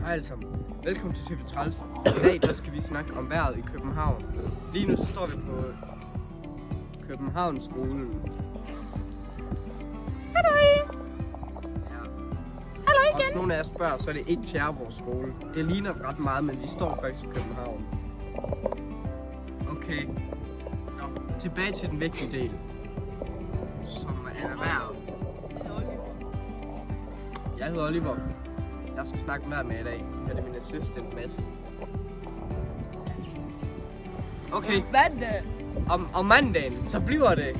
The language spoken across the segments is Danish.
Hej alle sammen. Velkommen til TV Træls. I dag der skal vi snakke om vejret i København. Lige nu så står vi på Københavnsskolen. Hallo! Ja. Hallo Og igen! hvis nogen af jer spørger, så er det ikke Tjæreborg skole. Det ligner ret meget, men vi står faktisk i København. Okay. Nå, tilbage til den vigtige del. Som er vejret. Jeg hedder Oliver. Jeg skal snakke med jer i dag. Det er min assistent Mads. Okay. Mandag! Om mandagen, så bliver det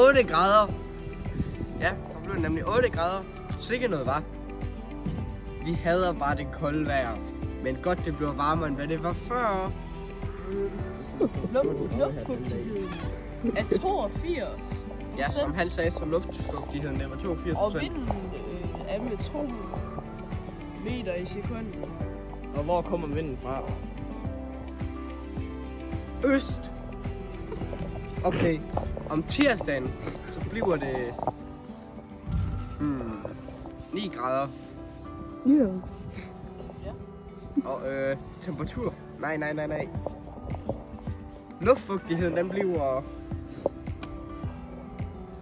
8 grader. Ja, så bliver det nemlig 8 grader. Sikkert noget var. Vi hader bare det kolde vejr. Men godt det bliver varmere end hvad det var før. Luftfugtigheden er 82. Ja, som han sagde, så luftfugtigheden det var 82%. Og vinden er med 2 meter i sekundet. Og hvor kommer vinden fra? Øst. Okay, om tirsdagen, så bliver det 9 grader. Ja. Og temperatur, nej. Luftfugtigheden, den bliver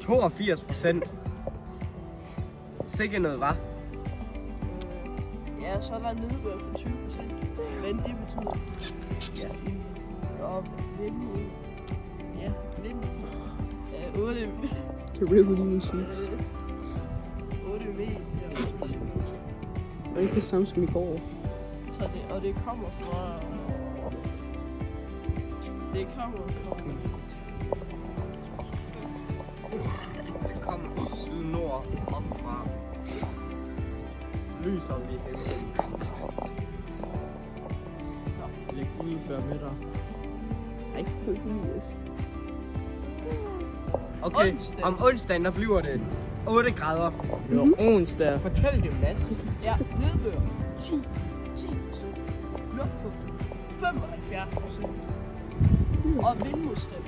82%. Sikkert noget var. Ja, så er der nedbør på 20%. Men det betyder... Ja. Og vinden... Ja, vinden er 8... Kan du lige musik? 8 meter i sekundet. Og ikke det samme som i går. Så det, og det kommer fra... Det kommer fra... Det kommer fra syd-nord op fra lyser vi hen. Læg ud før middag. Ej, det er ikke Okay, Onsdag. om onsdagen der bliver det 8 grader. Det var onsdag. Fortæl det, Mads. Ja, nedbør 10%. Luftfugtighed 75%. Og vindmodstand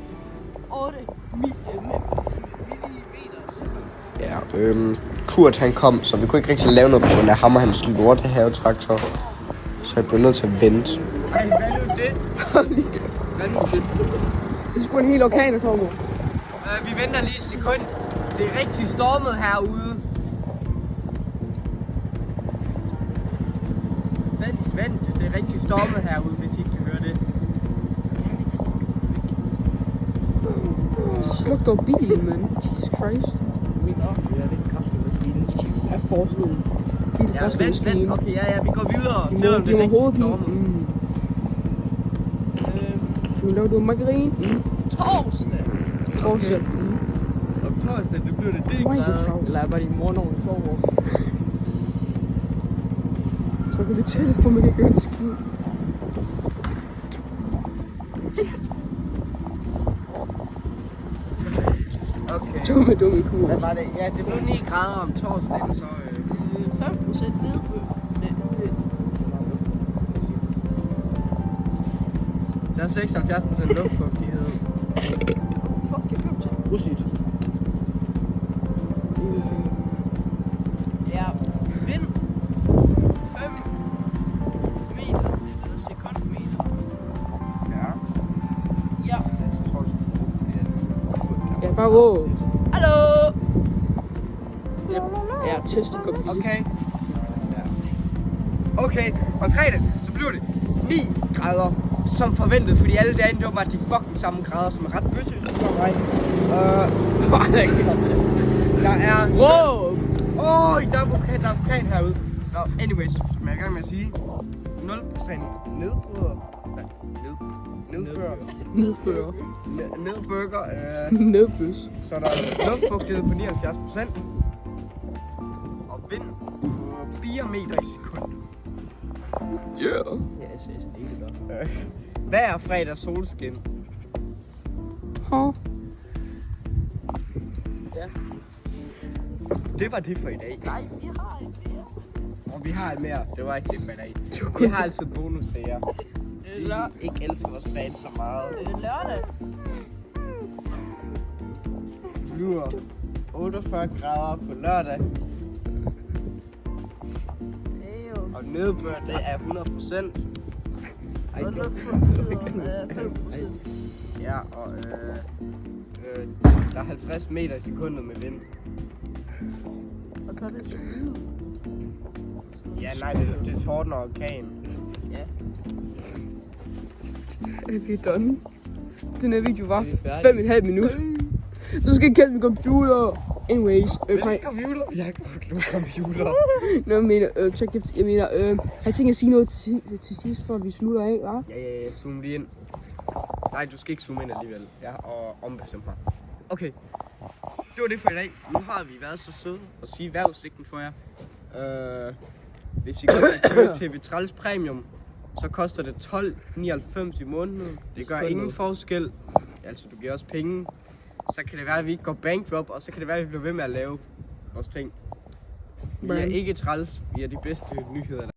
8 millimeter i sekundet. Ja, Kurt han kom, så vi kunne ikke rigtig lave noget på grund af ham og hans lortehavetraktor. Så jeg blev nødt til at vente. Ej, hvad nu det? Hvad nu det? Det er sgu en hel orkan, der kommer. Vi venter lige et sekund. Det er rigtig stormet herude. Vent. Det er rigtig stormet herude, hvis I ikke kan høre det. Sluk dog bilen, mand. Jesus Christ. Ja, det er kassemaskinen. Jeg foreslår en Ja, vent. Okay, ja, vi går videre. Selvom det De er må rigtig hovedet stormet. Nu laver du margarine. Torsdag. Torsdag. Om torsdagen, det bliver det 10 Oj, grader. du travlt. Eller er bare din mor, når hun sover? Så kan vi tælle på, man kan gøre en skid. Okay. Dumme kur. Hvad var det? Ja, det blev 9 grader om torsdagen, så... 5% nedbør. Der er 76% luftfugtighed. Fuck, jeg blev til. Prosit. Ja, vind 5 meter eller sekundmeter. Ja. Ja. Så tror jeg, du skal bruge det. Ja, bare råd. Hallo! Ja, test går vi. Okay. Okay, på fredag, så bliver det 9 grader, som forventet, fordi alle dage, det var bare de fucking samme grader, som er ret bøsse, hvis du spørger mig. Der er... Wow! Der er vulkan herude. Nå, anyways, som jeg er i gang med at sige, 0% nedbør. Nedbørger. Nedbøs. Så der er luftfugtighed på 79%. Og vind på 4 meter i sekundet. Yeah. Ja, jeg synes det ikke godt. Hver fredag solskin. Huh. Ja. Det var det for i dag. Nej, vi har en mere. Og vi har et mere. Det var ikke det for i dag. Det var Vi kun har altså bonusseere. Eller Vi ikke elsker vores fans så meget. lørdag. Det bliver 48 grader på lørdag. og nedbør, det er 100%. Ej, Og det der er er 5%. Ja, og der er 50 meter i sekundet med vind. Og så er det skyde. Ja, nej, det tordner og orkan. Ja. Okay, done. Den her video var Er vi færdige? 5,5 minutter. Du skal ikke kalde min computer. Anyways, Hvilken computer? Jeg har ikke brugt nogen computer. Nå, jeg mener, har jeg tænkt at sige noget til sidst, for at vi slutter af, hva'? Ja, zoom lige ind. Nej, du skal ikke zoome ind alligevel. Ja, og ombestem mig. Okay, det var det for i dag. Nu har vi været så søde at sige vejrudsigten for jer. Hvis I går til Vitrals Premium, så koster det 12,99 i måneden. Det gør ingen forskel. Altså, du giver også penge. Så kan det være, at vi ikke går bankrupt, og så kan det være, at vi bliver ved med at lave vores ting. Vi er ikke træls. Vi er de bedste nyheder.